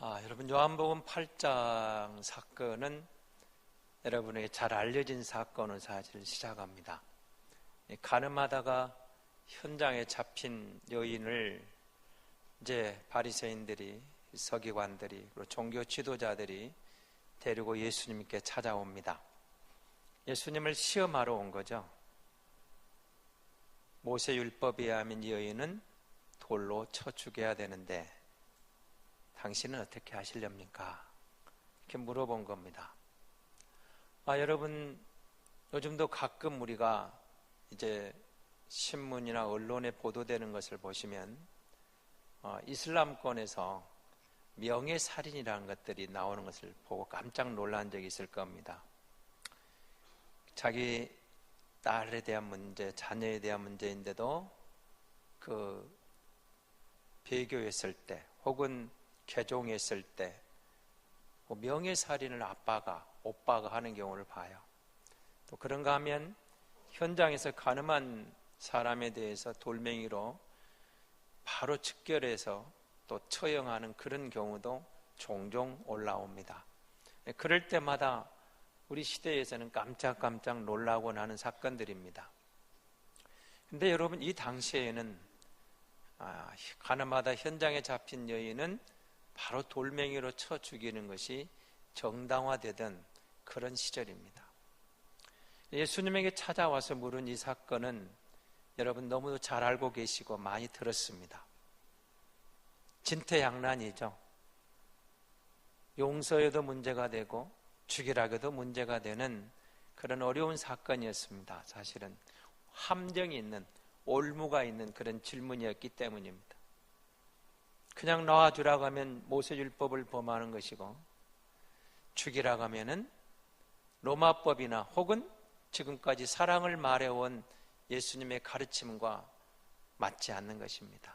여러분, 요한복음 8장 사건은 여러분에게 잘 알려진 사건을 사실 시작합니다. 가늠하다가 현장에 잡힌 여인을 이제 바리새인들이, 서기관들이, 그리고 종교 지도자들이 데리고 예수님께 찾아옵니다. 예수님을 시험하러 온 거죠. 모세 율법에 의하면 이 여인은 돌로 쳐 죽여야 되는데 당신은 어떻게 하시렵니까? 이렇게 물어본 겁니다. 여러분, 요즘도 가끔 우리가 이제 신문이나 언론에 보도되는 것을 보시면 이슬람권에서 명예살인이라는 것들이 나오는 것을 보고 깜짝 놀란 적이 있을 겁니다. 자기 딸에 대한 문제, 자녀에 대한 문제인데도 그 배교했을 때 혹은 개종했을 때 명예살인을 오빠가 하는 경우를 봐요. 또 그런가 하면 현장에서 가늠한 사람에 대해서 돌멩이로 바로 즉결해서 또 처형하는 그런 경우도 종종 올라옵니다. 그럴 때마다 우리 시대에서는 깜짝깜짝 놀라곤 하는 사건들입니다. 근데 여러분, 이 당시에는 가늠하다 현장에 잡힌 여인은 바로 돌멩이로 쳐 죽이는 것이 정당화되던 그런 시절입니다. 예수님에게 찾아와서 물은 이 사건은 여러분 너무도 잘 알고 계시고 많이 들었습니다. 진퇴양난이죠. 용서에도 문제가 되고 죽이라고도 문제가 되는 그런 어려운 사건이었습니다. 사실은 함정이 있는, 올무가 있는 그런 질문이었기 때문입니다. 그냥 놔주라고 하면 모세율법을 범하는 것이고, 죽이라고 하면은 로마법이나 혹은 지금까지 사랑을 말해온 예수님의 가르침과 맞지 않는 것입니다.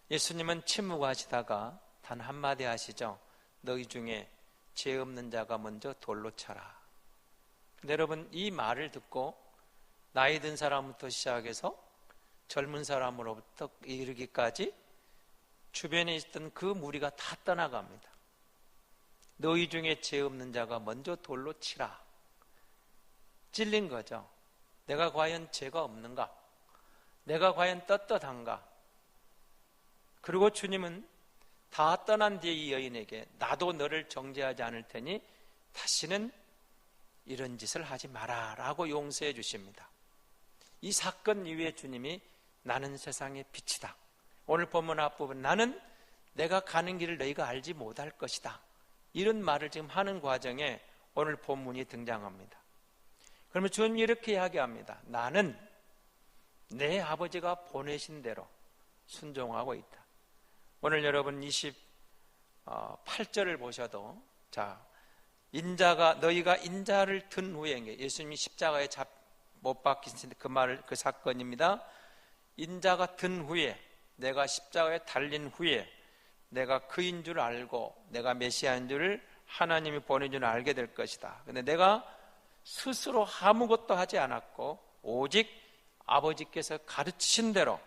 예수님은 침묵하시다가 단 한마디 하시죠. 너희 중에 죄 없는 자가 먼저 돌로 쳐라. 근데 여러분, 이 말을 듣고 나이 든 사람부터 시작해서 젊은 사람으로부터 이르기까지 주변에 있던 그 무리가 다 떠나갑니다. 너희 중에 죄 없는 자가 먼저 돌로 치라. 찔린 거죠. 내가 과연 죄가 없는가? 내가 과연 떳떳한가? 그리고 주님은 다 떠난 뒤에 이 여인에게 나도 너를 정죄하지 않을 테니 다시는 이런 짓을 하지 마라 라고 용서해 주십니다. 이 사건 이후에 주님이 나는 세상의 빛이다. 오늘 본문 앞부분 나는 내가 가는 길을 너희가 알지 못할 것이다. 이런 말을 지금 하는 과정에 오늘 본문이 등장합니다. 그러면 주님이 이렇게 이야기합니다. 나는 내 아버지가 보내신 대로 순종하고 있다. 오늘 여러분 28절을 보셔도 인자가 너희가 인자를 든 후에 예수님이 십자가에 못 박히신 그 사건입니다. 인자가 든 후에 내가 십자가에 달린 후에 내가 그인 줄 알고 내가 메시아인 줄 하나님이 보낸 줄 알게 될 것이다. 근데 내가 스스로 아무것도 하지 않았고 오직 아버지께서 가르치신 대로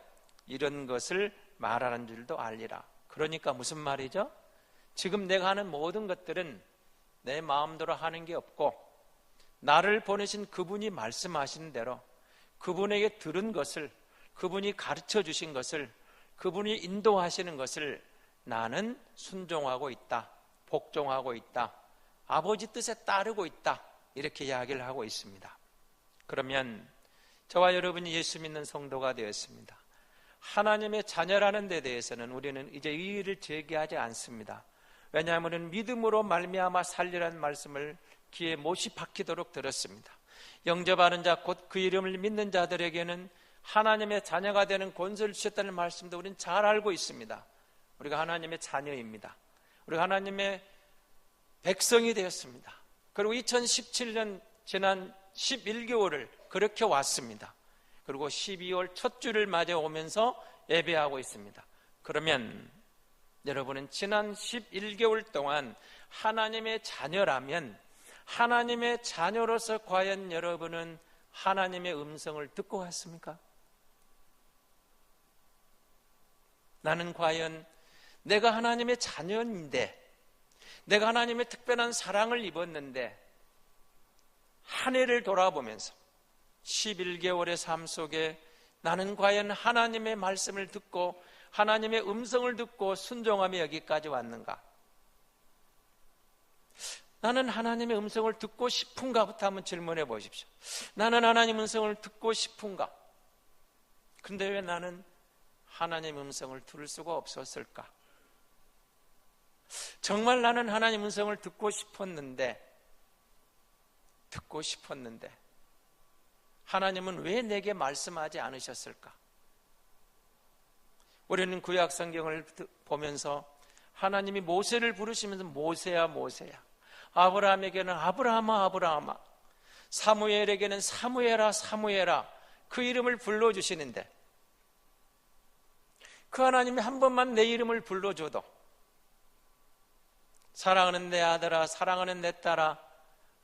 이런 것을 말하는 줄도 알리라. 그러니까 무슨 말이죠? 지금 내가 하는 모든 것들은 내 마음대로 하는 게 없고 나를 보내신 그분이 말씀하신 대로 그분에게 들은 것을, 그분이 가르쳐 주신 것을, 그분이 인도하시는 것을 나는 순종하고 있다, 복종하고 있다, 아버지 뜻에 따르고 있다, 이렇게 이야기를 하고 있습니다. 그러면 저와 여러분이 예수 믿는 성도가 되었습니다. 하나님의 자녀라는 데 대해서는 우리는 이제 이의를 제기하지 않습니다. 왜냐하면 믿음으로 말미암아 살리라는 말씀을 귀에 못이 박히도록 들었습니다. 영접하는 자 곧 그 이름을 믿는 자들에게는 하나님의 자녀가 되는 권세를 주셨다는 말씀도 우리는 잘 알고 있습니다. 우리가 하나님의 자녀입니다. 우리가 하나님의 백성이 되었습니다. 그리고 2017년 지난 11개월을 그렇게 왔습니다. 그리고 12월 첫 주를 맞아 오면서 예배하고 있습니다. 그러면 여러분은 지난 11개월 동안 하나님의 자녀라면 하나님의 자녀로서 과연 여러분은 하나님의 음성을 듣고 왔습니까? 나는 과연 내가 하나님의 자녀인데, 내가 하나님의 특별한 사랑을 입었는데, 한 해를 돌아보면서 11개월의 삶 속에 나는 과연 하나님의 말씀을 듣고 하나님의 음성을 듣고 순종하며 여기까지 왔는가? 나는 하나님의 음성을 듣고 싶은가부터 한번 질문해 보십시오. 나는 하나님의 음성을 듣고 싶은가? 근데 왜 나는 하나님의 음성을 들을 수가 없었을까? 정말 나는 하나님의 음성을 듣고 싶었는데 하나님은 왜 내게 말씀하지 않으셨을까? 우리는 구약 성경을 보면서 하나님이 모세를 부르시면서 모세야 모세야, 아브라함에게는 아브라함아 아브라함아, 사무엘에게는 사무엘아 사무엘아, 그 이름을 불러주시는데, 그 하나님이 한 번만 내 이름을 불러줘도, 사랑하는 내 아들아, 사랑하는 내 딸아,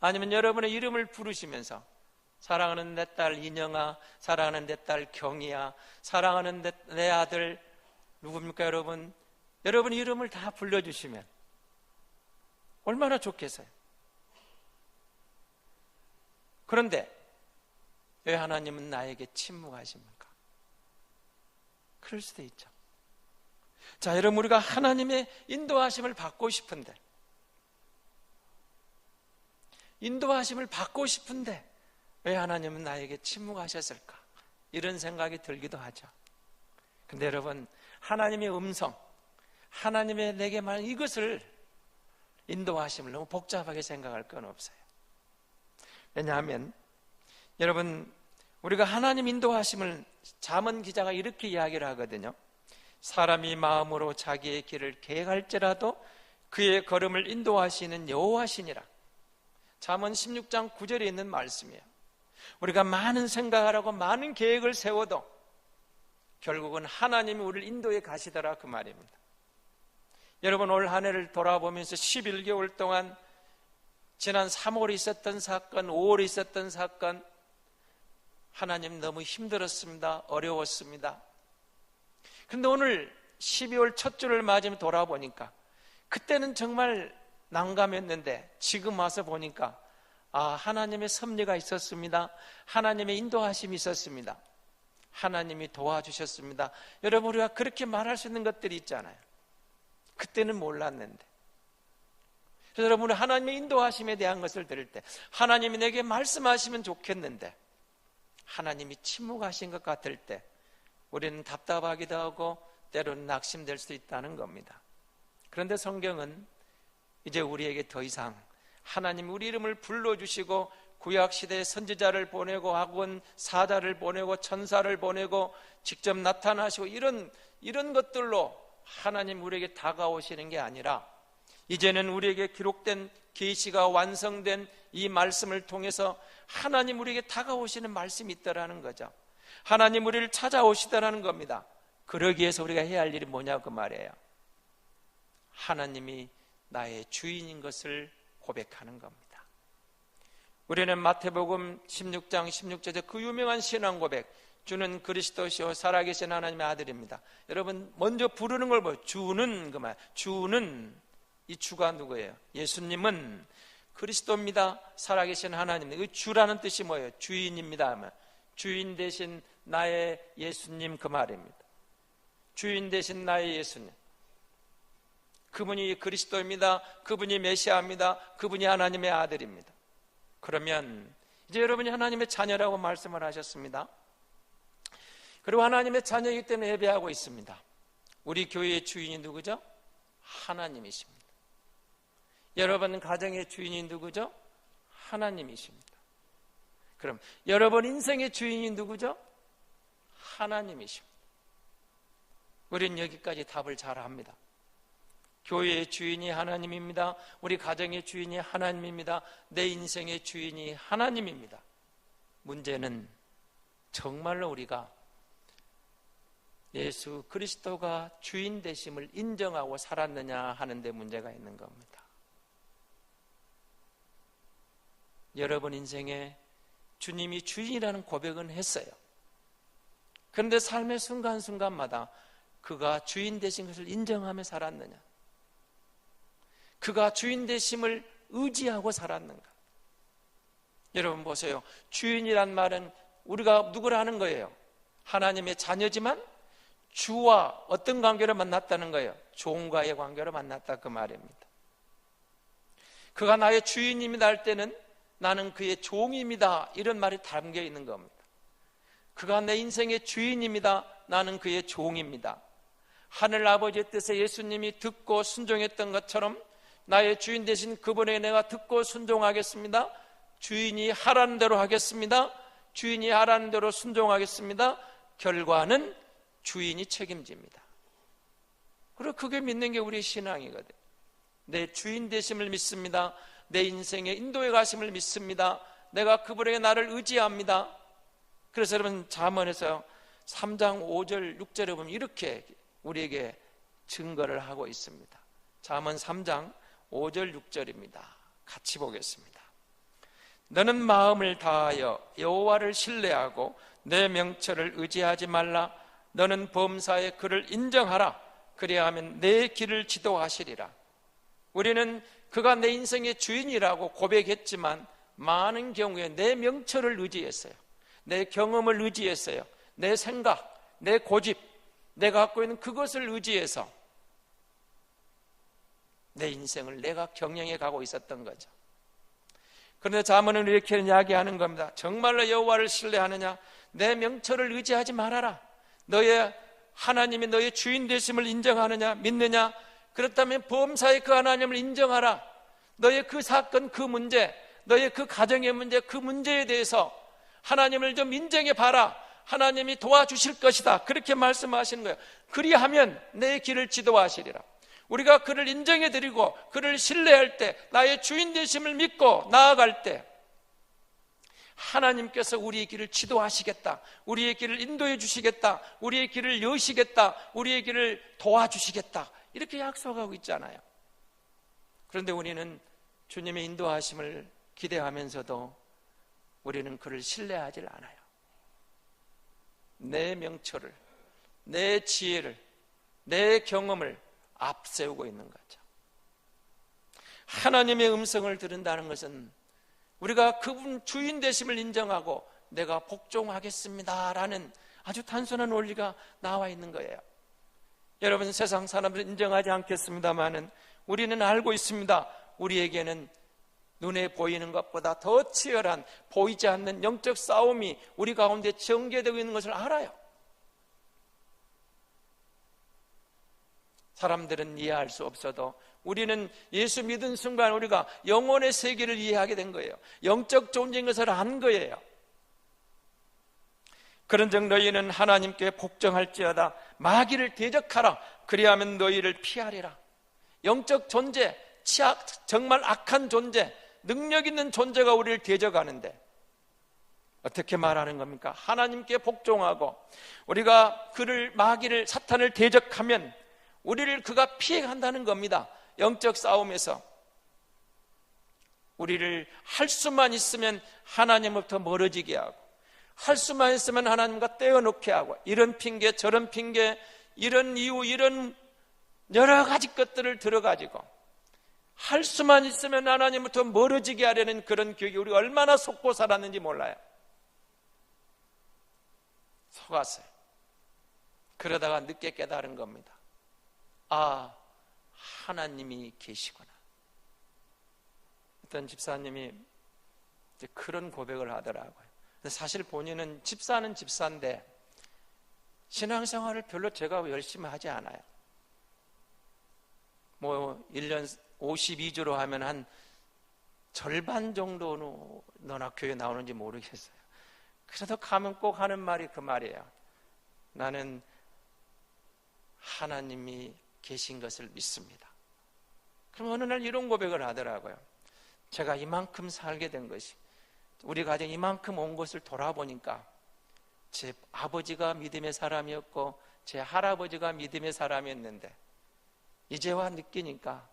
아니면 여러분의 이름을 부르시면서 사랑하는 내 딸 인영아, 사랑하는 내 딸 경이야, 사랑하는 내 아들 누굽니까 여러분? 여러분 이름을 다 불러주시면 얼마나 좋겠어요. 그런데 왜 하나님은 나에게 침묵하십니까? 그럴 수도 있죠. 자, 여러분, 우리가 하나님의 인도하심을 받고 싶은데 왜 하나님은 나에게 침묵하셨을까? 이런 생각이 들기도 하죠. 근데 여러분, 하나님의 음성, 하나님의 내게 말, 이것을 인도하심을 너무 복잡하게 생각할 건 없어요. 왜냐하면 여러분, 우리가 하나님 인도하심을 잠언 기자가 이렇게 이야기를 하거든요. 사람이 마음으로 자기의 길을 계획할지라도 그의 걸음을 인도하시는 여호와시니라. 잠언 16장 9절에 있는 말씀이에요. 우리가 많은 생각을 하고 많은 계획을 세워도 결국은 하나님이 우리를 인도해 가시더라, 그 말입니다. 여러분, 올 한 해를 돌아보면서 11개월 동안 지난 3월에 있었던 사건, 5월에 있었던 사건, 하나님 너무 힘들었습니다. 어려웠습니다. 근데 오늘 12월 첫 주를 맞으며 돌아보니까 그때는 정말 난감했는데 지금 와서 보니까 하나님의 섭리가 있었습니다. 하나님의 인도하심이 있었습니다. 하나님이 도와주셨습니다. 여러분, 우리가 그렇게 말할 수 있는 것들이 있잖아요. 그때는 몰랐는데. 그래서 여러분, 하나님의 인도하심에 대한 것을 들을 때 하나님이 내게 말씀하시면 좋겠는데 하나님이 침묵하신 것 같을 때 우리는 답답하기도 하고 때로는 낙심될 수도 있다는 겁니다. 그런데 성경은 이제 우리에게 더 이상 하나님 우리 이름을 불러주시고 구약시대에 선지자를 보내고 학원 사자를 보내고 천사를 보내고 직접 나타나시고 이런 것들로 하나님 우리에게 다가오시는 게 아니라 이제는 우리에게 기록된 계시가 완성된 이 말씀을 통해서 하나님 우리에게 다가오시는 말씀이 있다라는 거죠. 하나님 우리를 찾아오시다라는 겁니다. 그러기 위해서 우리가 해야 할 일이 뭐냐고 그 말이에요. 하나님이 나의 주인인 것을 고백하는 겁니다. 우리는 마태복음 16장 16절에 그 유명한 신앙 고백, 주는 그리스도시요 살아계신 하나님의 아들입니다. 여러분, 먼저 부르는 걸 보여요. 주는 그 말, 주는, 이 주가 누구예요? 예수님은 그리스도입니다. 살아계신 하나님입니다. 그 주라는 뜻이 뭐예요? 주인입니다. 주인 대신 나의 예수님, 그 말입니다. 주인 대신 나의 예수님, 그분이 그리스도입니다. 그분이 메시아입니다. 그분이 하나님의 아들입니다. 그러면 이제 여러분이 하나님의 자녀라고 말씀을 하셨습니다. 그리고 하나님의 자녀이기 때문에 예배하고 있습니다. 우리 교회의 주인이 누구죠? 하나님이십니다. 여러분 가정의 주인이 누구죠? 하나님이십니다. 그럼 여러분 인생의 주인이 누구죠? 하나님이십니다. 우리는 여기까지 답을 잘 합니다. 교회의 주인이 하나님입니다. 우리 가정의 주인이 하나님입니다. 내 인생의 주인이 하나님입니다. 문제는 정말로 우리가 예수 그리스도가 주인 되심을 인정하고 살았느냐 하는 데 문제가 있는 겁니다. 여러분 인생에 주님이 주인이라는 고백은 했어요. 그런데 삶의 순간순간마다 그가 주인 되신 것을 인정하며 살았느냐? 그가 주인 되심을 의지하고 살았는가? 여러분 보세요. 주인이란 말은 우리가 누구를 하는 거예요? 하나님의 자녀지만 주와 어떤 관계를 만났다는 거예요? 종과의 관계로 만났다, 그 말입니다. 그가 나의 주인입니다 할 때는 나는 그의 종입니다, 이런 말이 담겨 있는 겁니다. 그가 내 인생의 주인입니다, 나는 그의 종입니다. 하늘 아버지의 뜻에 예수님이 듣고 순종했던 것처럼 나의 주인 되신 그분에게 내가 듣고 순종하겠습니다. 주인이 하라는 대로 하겠습니다. 주인이 하라는 대로 순종하겠습니다. 결과는 주인이 책임집니다. 그리고 그게 믿는 게 우리의 신앙이거든요. 내 주인 되심을 믿습니다. 내 인생의 인도에 가심을 믿습니다. 내가 그분에게 나를 의지합니다. 그래서 여러분 잠언에서 3장 5절 6절에 보면 이렇게 우리에게 증거를 하고 있습니다. 잠언 3장 5절 6절입니다. 같이 보겠습니다. 너는 마음을 다하여 여호와를 신뢰하고 내 명철을 의지하지 말라. 너는 범사에 그를 인정하라. 그리하면 내 길을 지도하시리라. 우리는 그가 내 인생의 주인이라고 고백했지만 많은 경우에 내 명철을 의지했어요. 내 경험을 의지했어요. 내 생각, 내 고집, 내가 갖고 있는 그것을 의지해서 내 인생을 내가 경영해 가고 있었던 거죠. 그런데 잠언은 이렇게 이야기하는 겁니다. 정말로 여호와를 신뢰하느냐? 내 명철을 의지하지 말아라. 너의 하나님이 너의 주인 되심을 인정하느냐? 믿느냐? 그렇다면 범사의 그 하나님을 인정하라. 너의 그 사건, 그 문제, 너의 그 가정의 문제, 그 문제에 대해서 하나님을 좀 인정해 봐라. 하나님이 도와주실 것이다. 그렇게 말씀하시는 거예요. 그리하면 내 길을 지도하시리라. 우리가 그를 인정해 드리고 그를 신뢰할 때, 나의 주인 되심을 믿고 나아갈 때 하나님께서 우리의 길을 지도하시겠다. 우리의 길을 인도해 주시겠다. 우리의 길을 여시겠다. 우리의 길을 도와주시겠다. 이렇게 약속하고 있잖아요. 그런데 우리는 주님의 인도하심을 기대하면서도 우리는 그를 신뢰하지 않아요. 내 명철을, 내 지혜를, 내 경험을 앞세우고 있는 거죠. 하나님의 음성을 들은다는 것은 우리가 그분 주인 되심을 인정하고 내가 복종하겠습니다라는 아주 단순한 원리가 나와 있는 거예요. 여러분, 세상 사람들은 인정하지 않겠습니다만은 우리는 알고 있습니다. 우리에게는 눈에 보이는 것보다 더 치열한 보이지 않는 영적 싸움이 우리 가운데 전개되고 있는 것을 알아요. 사람들은 이해할 수 없어도 우리는 예수 믿은 순간 우리가 영혼의 세계를 이해하게 된 거예요. 영적 존재인 것을 안 거예요. 그런즉 너희는 하나님께 복종할지어다. 마귀를 대적하라. 그리하면 너희를 피하리라. 영적 존재, 정말 악한 존재, 능력 있는 존재가 우리를 대적하는데 어떻게 말하는 겁니까? 하나님께 복종하고 우리가 마귀를, 사탄을 대적하면 우리를 그가 피해간다는 겁니다. 영적 싸움에서 우리를 할 수만 있으면 하나님으로부터 멀어지게 하고, 할 수만 있으면 하나님과 떼어놓게 하고, 이런 핑계 저런 핑계, 이런 이유, 이런 여러 가지 것들을 들어가지고 할 수만 있으면 하나님부터 멀어지게 하려는 그런 교육이 우리가 얼마나 속고 살았는지 몰라요. 속았어요. 그러다가 늦게 깨달은 겁니다. 아, 하나님이 계시구나. 어떤 집사님이 이제 그런 고백을 하더라고요. 사실 본인은 집사는 집사인데 신앙생활을 별로 제가 열심히 하지 않아요. 뭐 1년 52주로 하면 한 절반 정도는 너나 교회 나오는지 모르겠어요. 그래도 가면 꼭 하는 말이 그 말이에요. 나는 하나님이 계신 것을 믿습니다. 그럼 어느 날 이런 고백을 하더라고요. 제가 이만큼 살게 된 것이, 우리 가정 이만큼 온 것을 돌아보니까 제 아버지가 믿음의 사람이었고 제 할아버지가 믿음의 사람이었는데 이제와 느끼니까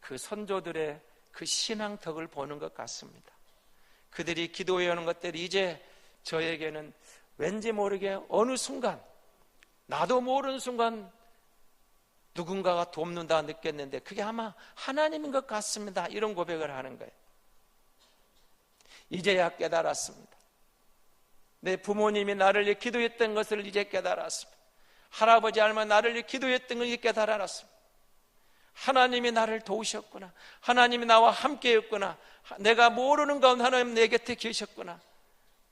그 선조들의 그 신앙덕을 보는 것 같습니다. 그들이 기도해오는 것들이 이제 저에게는 왠지 모르게 어느 순간, 나도 모르는 순간 누군가가 돕는다 느꼈는데 그게 아마 하나님인 것 같습니다. 이런 고백을 하는 거예요. 이제야 깨달았습니다. 내 부모님이 나를 위해 기도했던 것을 이제 깨달았습니다. 할아버지 할머니 나를 위해 기도했던 걸 이제 깨달았습니다. 하나님이 나를 도우셨구나. 하나님이 나와 함께였구나. 내가 모르는 가운데 하나님 내 곁에 계셨구나.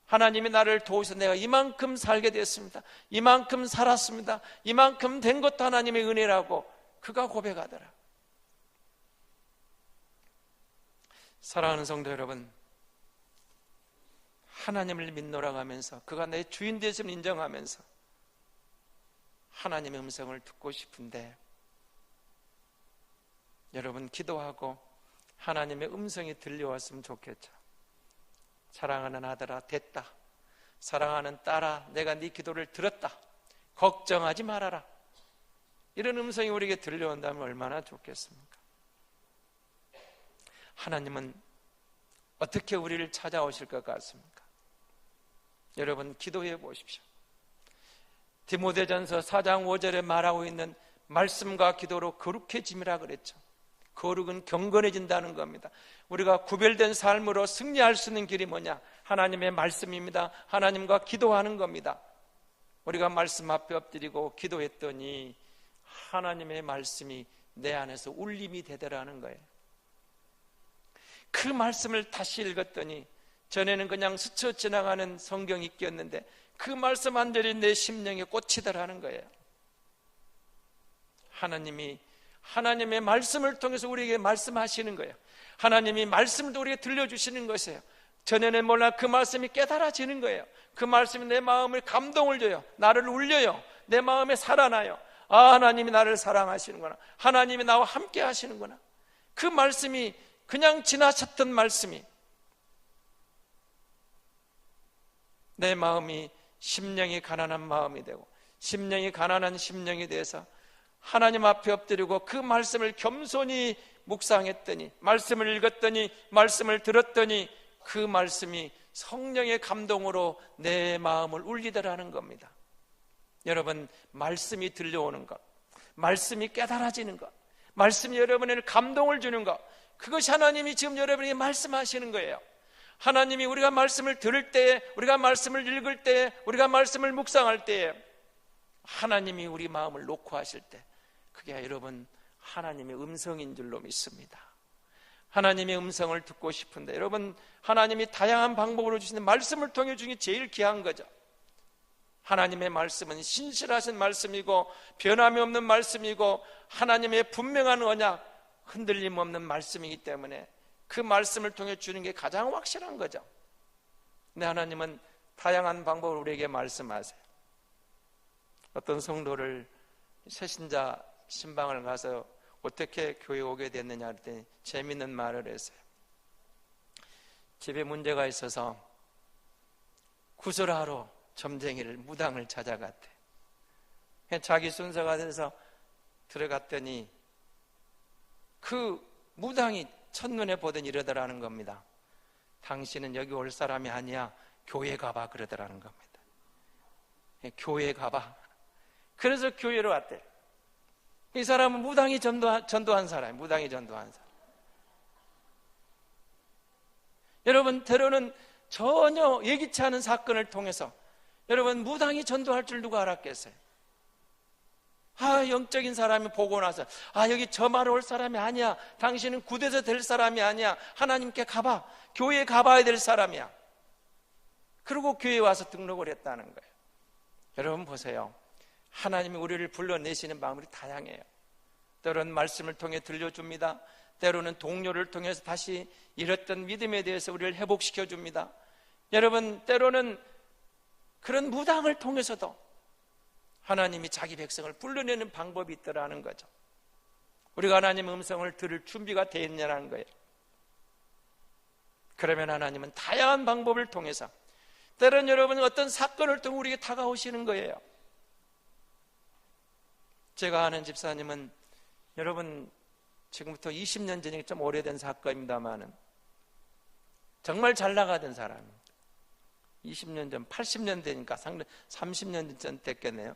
하나님이 나를 도우셔서 내가 이만큼 살게 됐습니다. 이만큼 살았습니다. 이만큼 된 것도 하나님의 은혜라고 그가 고백하더라. 사랑하는 성도 여러분, 하나님을 믿노라 하면서 그가 내 주인 되심을 인정하면서 하나님의 음성을 듣고 싶은데 여러분 기도하고 하나님의 음성이 들려왔으면 좋겠죠. 사랑하는 아들아 됐다. 사랑하는 딸아 내가 네 기도를 들었다. 걱정하지 말아라. 이런 음성이 우리에게 들려온다면 얼마나 좋겠습니까? 하나님은 어떻게 우리를 찾아오실 것 같습니까? 여러분 기도해 보십시오. 디모데전서 4장 5절에 말하고 있는 말씀과 기도로 거룩해짐이라 그랬죠. 거룩은 경건해진다는 겁니다. 우리가 구별된 삶으로 승리할 수 있는 길이 뭐냐? 하나님의 말씀입니다. 하나님과 기도하는 겁니다. 우리가 말씀 앞에 엎드리고 기도했더니 하나님의 말씀이 내 안에서 울림이 되더라는 거예요. 그 말씀을 다시 읽었더니 전에는 그냥 스쳐 지나가는 성경 읽기였는데 그 말씀 한 절이 내 심령에 꽂히더라는 거예요. 하나님이 하나님의 말씀을 통해서 우리에게 말씀하시는 거예요. 하나님이 말씀을 우리에게 들려주시는 것이에요. 전에는 몰라 그 말씀이 깨달아지는 거예요. 그 말씀이 내 마음을 감동을 줘요. 나를 울려요. 내 마음에 살아나요. 아, 하나님이 나를 사랑하시는구나. 하나님이 나와 함께 하시는구나. 그 말씀이 그냥 지나쳤던 말씀이 내 마음이 심령이 가난한 마음이 되고 심령이 가난한 심령이 돼서 하나님 앞에 엎드리고 그 말씀을 겸손히 묵상했더니 말씀을 읽었더니 말씀을 들었더니 그 말씀이 성령의 감동으로 내 마음을 울리더라는 겁니다. 여러분 말씀이 들려오는 것, 말씀이 깨달아지는 것, 말씀이 여러분에게 감동을 주는 것, 그것이 하나님이 지금 여러분에게 말씀하시는 거예요. 하나님이 우리가 말씀을 들을 때, 우리가 말씀을 읽을 때, 우리가 말씀을 묵상할 때에 하나님이 우리 마음을 놓고 하실 때 그게 여러분 하나님의 음성인 줄로 믿습니다. 하나님의 음성을 듣고 싶은데 여러분 하나님이 다양한 방법으로 주시는 말씀을 통해 주는 게 제일 귀한 거죠. 하나님의 말씀은 신실하신 말씀이고 변함이 없는 말씀이고 하나님의 분명한 언약, 흔들림 없는 말씀이기 때문에 그 말씀을 통해 주는 게 가장 확실한 거죠. 근데 하나님은 다양한 방법으로 우리에게 말씀하세요. 어떤 성도를 새신자 신방을 가서 어떻게 교회에 오게 됐느냐 할 때 재미있는 말을 했어요. 집에 문제가 있어서 구슬하러 점쟁이를 무당을 찾아갔대. 자기 순서가 돼서 들어갔더니 그 무당이 첫눈에 보더니 이러더라는 겁니다. 당신은 여기 올 사람이 아니야. 교회 가봐 그러더라는 겁니다. 교회 가봐. 그래서 교회로 왔대. 이 사람은 무당이 전도한 사람이에요. 무당이 전도한 사람. 여러분 때로는 전혀 예기치 않은 사건을 통해서 여러분 무당이 전도할 줄 누가 알았겠어요? 영적인 사람이 보고 나서 여기 점하러 올 사람이 아니야. 당신은 구돼서 될 사람이 아니야. 하나님께 가봐. 교회에 가봐야 될 사람이야. 그리고 교회에 와서 등록을 했다는 거예요. 여러분 보세요. 하나님이 우리를 불러내시는 방법이 다양해요. 때로는 말씀을 통해 들려줍니다. 때로는 동료를 통해서 다시 잃었던 믿음에 대해서 우리를 회복시켜 줍니다. 여러분 때로는 그런 무당을 통해서도 하나님이 자기 백성을 불러내는 방법이 있더라는 거죠. 우리가 하나님의 음성을 들을 준비가 되어 있냐는 거예요. 그러면 하나님은 다양한 방법을 통해서 때로는 여러분 어떤 사건을 통해 우리에게 다가오시는 거예요. 제가 아는 집사님은 여러분 지금부터 20년 전에 좀 오래된 사건입니다만은 정말 잘 나가던 사람입니다. 20년 전, 80년 되니까 상당 30년 전 됐겠네요.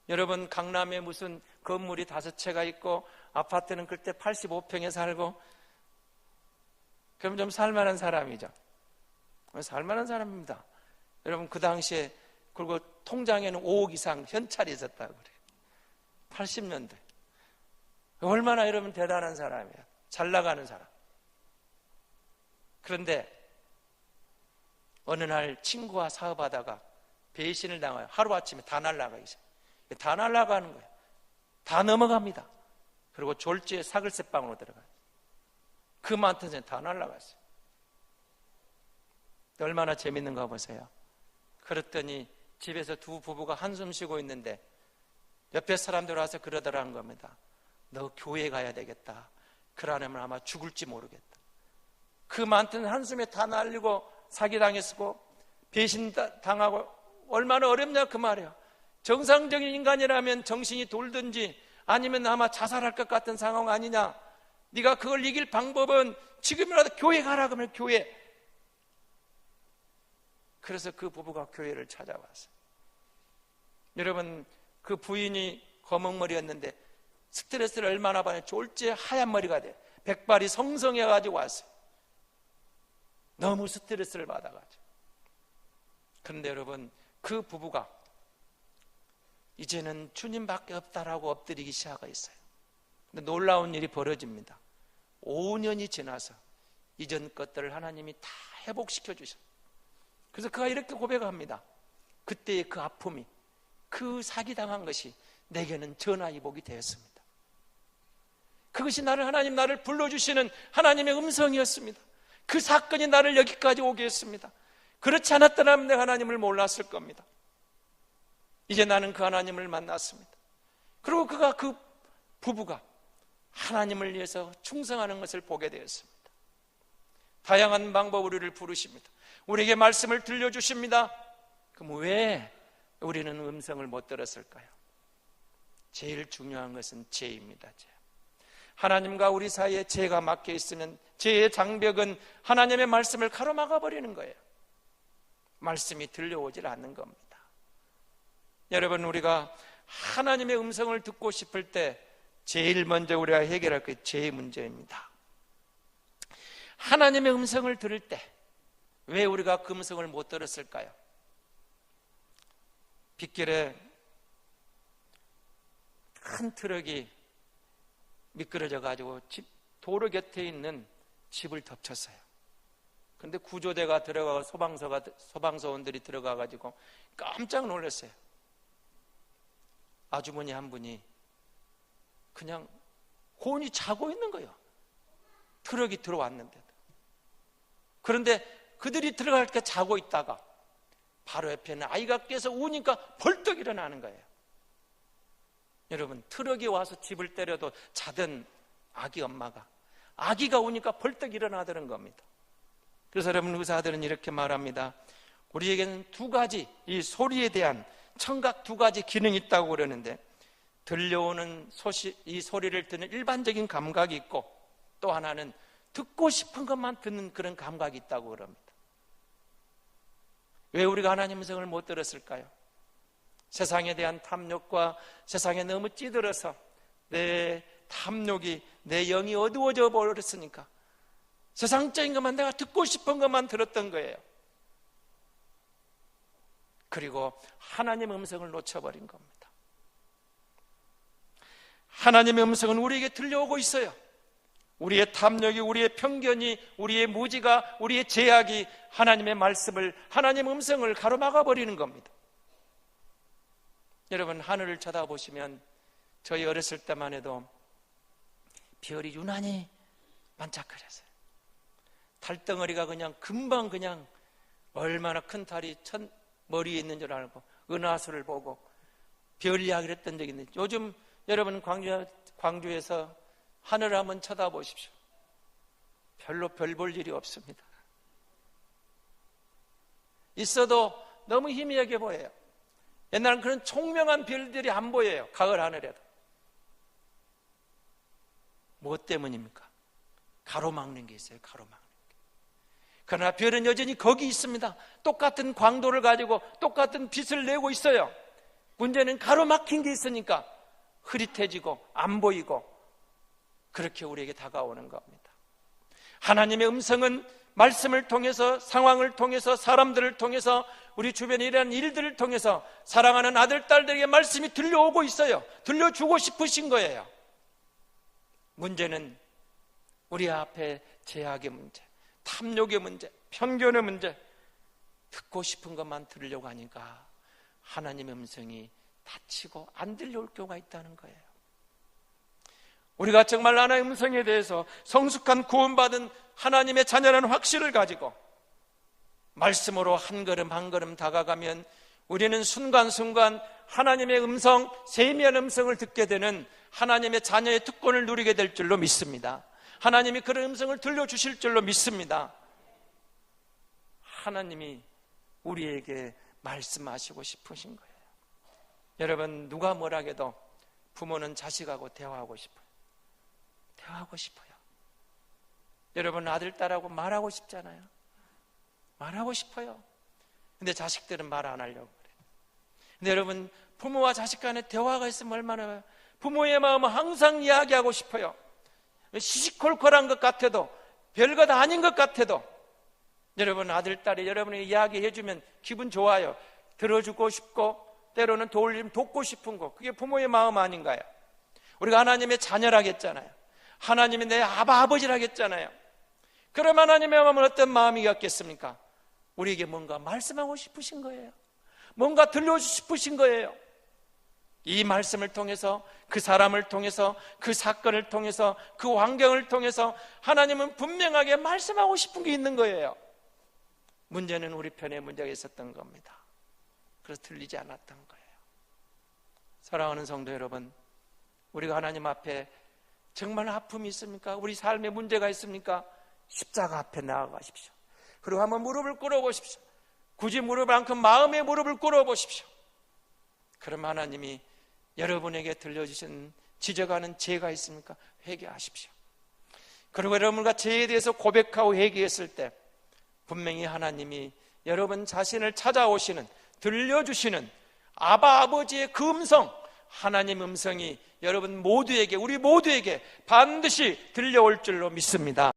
여러분, 강남에 무슨 건물이 5채가 있고 아파트는 그때 85평에 살고, 그럼 좀 살만한 사람이죠. 살만한 사람입니다. 여러분, 그 당시에, 그리고 통장에는 5억 이상 현찰이 있었다고 그래요. 80년대. 얼마나 여러분 대단한 사람이에요. 잘 나가는 사람. 그런데 어느 날 친구와 사업하다가 배신을 당해요. 하루아침에 다 날아가기 시작해요. 다 날아가는 거예요. 다 넘어갑니다. 그리고 졸지에 사글세방으로 들어가요. 그 많던 새 다 날아갔어요. 얼마나 재밌는가 보세요. 그랬더니 집에서 두 부부가 한숨 쉬고 있는데 옆에 사람들 와서 그러더라는 겁니다. 너 교회 가야 되겠다. 그러려면 아마 죽을지 모르겠다. 그 많던 한숨에 다 날리고 사기당했고 배신당하고 얼마나 어렵냐 그 말이에요. 정상적인 인간이라면 정신이 돌든지 아니면 아마 자살할 것 같은 상황 아니냐. 네가 그걸 이길 방법은 지금이라도 교회 가라 그러면 교회. 그래서 그 부부가 교회를 찾아왔어요. 여러분, 그 부인이 검은머리였는데 스트레스를 얼마나 받냐. 졸지에 하얀 머리가 돼. 백발이 성성해가지고 왔어요. 너무 스트레스를 받아가지고. 그런데 여러분, 그 부부가 이제는 주님밖에 없다라고 엎드리기 시작했어요. 근데 놀라운 일이 벌어집니다. 5년이 지나서 이전 것들을 하나님이 다 회복시켜 주셨어요. 그래서 그가 이렇게 고백합니다. 그때의 그 아픔이, 그 사기당한 것이 내게는 전화위복이 되었습니다. 그것이 하나님 나를 불러주시는 하나님의 음성이었습니다. 그 사건이 나를 여기까지 오게 했습니다. 그렇지 않았더라면 내가 하나님을 몰랐을 겁니다. 이제 나는 그 하나님을 만났습니다. 그리고 그 부부가 하나님을 위해서 충성하는 것을 보게 되었습니다. 다양한 방법으로 우리를 부르십니다. 우리에게 말씀을 들려주십니다. 그럼 왜 우리는 음성을 못 들었을까요? 제일 중요한 것은 죄입니다. 죄. 하나님과 우리 사이에 죄가 막혀 있으면 죄의 장벽은 하나님의 말씀을 가로막아 버리는 거예요. 말씀이 들려오질 않는 겁니다. 여러분, 우리가 하나님의 음성을 듣고 싶을 때 제일 먼저 우리가 해결할 게 죄의 문제입니다. 하나님의 음성을 들을 때 왜 우리가 그 음성을 못 들었을까요? 빗길에 큰 트럭이 미끄러져 가지고 도로 곁에 있는 집을 덮쳤어요. 그런데 구조대가 들어가고 소방서원들이 들어가 가지고 깜짝 놀랐어요. 아주머니 한 분이 그냥 혼이 자고 있는 거예요. 트럭이 들어왔는데도. 그런데 그들이 들어갈 때 자고 있다가 바로 옆에는 아이가 깨서 우니까 벌떡 일어나는 거예요. 여러분, 트럭이 와서 집을 때려도 자던 아기 엄마가 아기가 우니까 벌떡 일어나더는 겁니다. 그래서 여러분, 의사들은 이렇게 말합니다. 우리에게는 두 가지, 이 소리에 대한 청각 두 가지 기능이 있다고 그러는데, 들려오는 이 소리를 듣는 일반적인 감각이 있고, 또 하나는 듣고 싶은 것만 듣는 그런 감각이 있다고 그럽니다. 왜 우리가 하나님 음성을 못 들었을까요? 세상에 대한 탐욕과 세상에 너무 찌들어서 내 탐욕이, 내 영이 어두워져 버렸으니까 세상적인 것만, 내가 듣고 싶은 것만 들었던 거예요. 그리고 하나님 음성을 놓쳐버린 겁니다. 하나님의 음성은 우리에게 들려오고 있어요. 우리의 탐욕이, 우리의 편견이, 우리의 무지가, 우리의 제약이 하나님의 말씀을, 하나님의 음성을 가로막아 버리는 겁니다. 여러분, 하늘을 쳐다보시면 저희 어렸을 때만 해도 별이 유난히 반짝거렸어요. 달덩어리가 그냥 금방 그냥 얼마나 큰 달이 머리에 있는 줄 알고 은하수를 보고 별 이야기를 했던 적이 있는데, 요즘 여러분 광주에서 하늘을 한번 쳐다보십시오. 별로 별 볼 일이 없습니다. 있어도 너무 희미하게 보여요. 옛날엔 그런 총명한 별들이 안 보여요. 가을 하늘에도. 무엇 때문입니까? 가로막는 게 있어요. 가로막는 게. 그러나 별은 여전히 거기 있습니다. 똑같은 광도를 가지고 똑같은 빛을 내고 있어요. 문제는 가로막힌 게 있으니까 흐릿해지고 안 보이고 그렇게 우리에게 다가오는 겁니다. 하나님의 음성은 말씀을 통해서, 상황을 통해서, 사람들을 통해서, 우리 주변에 일어나는 일들을 통해서 사랑하는 아들, 딸들에게 말씀이 들려오고 있어요. 들려주고 싶으신 거예요. 문제는 우리 앞에 제약의 문제, 탐욕의 문제, 편견의 문제, 듣고 싶은 것만 들으려고 하니까 하나님의 음성이 닫히고 안 들려올 경우가 있다는 거예요. 우리가 정말 하나님의 음성에 대해서 성숙한 구원받은 하나님의 자녀라는 확신을 가지고 말씀으로 한 걸음 한 걸음 다가가면 우리는 순간순간 하나님의 음성, 세미한 음성을 듣게 되는 하나님의 자녀의 특권을 누리게 될 줄로 믿습니다. 하나님이 그런 음성을 들려주실 줄로 믿습니다. 하나님이 우리에게 말씀하시고 싶으신 거예요. 여러분, 누가 뭐라 해도 부모는 자식하고 대화하고 싶어요. 대화하고 싶어요. 여러분, 아들, 딸하고 말하고 싶잖아요. 말하고 싶어요. 근데 자식들은 말 안 하려고 그래요. 근데 여러분, 부모와 자식 간에 대화가 있으면 얼마나, 부모의 마음은 항상 이야기하고 싶어요. 시시콜콜한 것 같아도, 별것 아닌 것 같아도 여러분, 아들, 딸이 여러분에게 이야기해 주면 기분 좋아요. 들어주고 싶고 때로는 도울림 돕고 싶은 거, 그게 부모의 마음 아닌가요? 우리가 하나님의 자녀라겠잖아요. 하나님이 내 아버지라겠잖아요. 그럼 하나님의 마음은 어떤 마음이겠습니까? 우리에게 뭔가 말씀하고 싶으신 거예요. 뭔가 들려주고 싶으신 거예요. 이 말씀을 통해서, 그 사람을 통해서, 그 사건을 통해서, 그 환경을 통해서 하나님은 분명하게 말씀하고 싶은 게 있는 거예요. 문제는 우리 편에 문제가 있었던 겁니다. 그래서 들리지 않았던 거예요. 사랑하는 성도 여러분, 우리가 하나님 앞에 정말 아픔이 있습니까? 우리 삶에 문제가 있습니까? 십자가 앞에 나아가십시오. 그리고 한번 무릎을 꿇어보십시오. 굳이 무릎 않고 마음의 무릎을 꿇어보십시오. 그럼 하나님이 여러분에게 들려주신 지적하는 죄가 있습니까? 회개하십시오. 그리고 여러분과 죄에 대해서 고백하고 회개했을 때 분명히 하나님이 여러분 자신을 찾아오시는, 들려주시는 아버지의 그 음성, 하나님 음성이 여러분 모두에게, 우리 모두에게 반드시 들려올 줄로 믿습니다.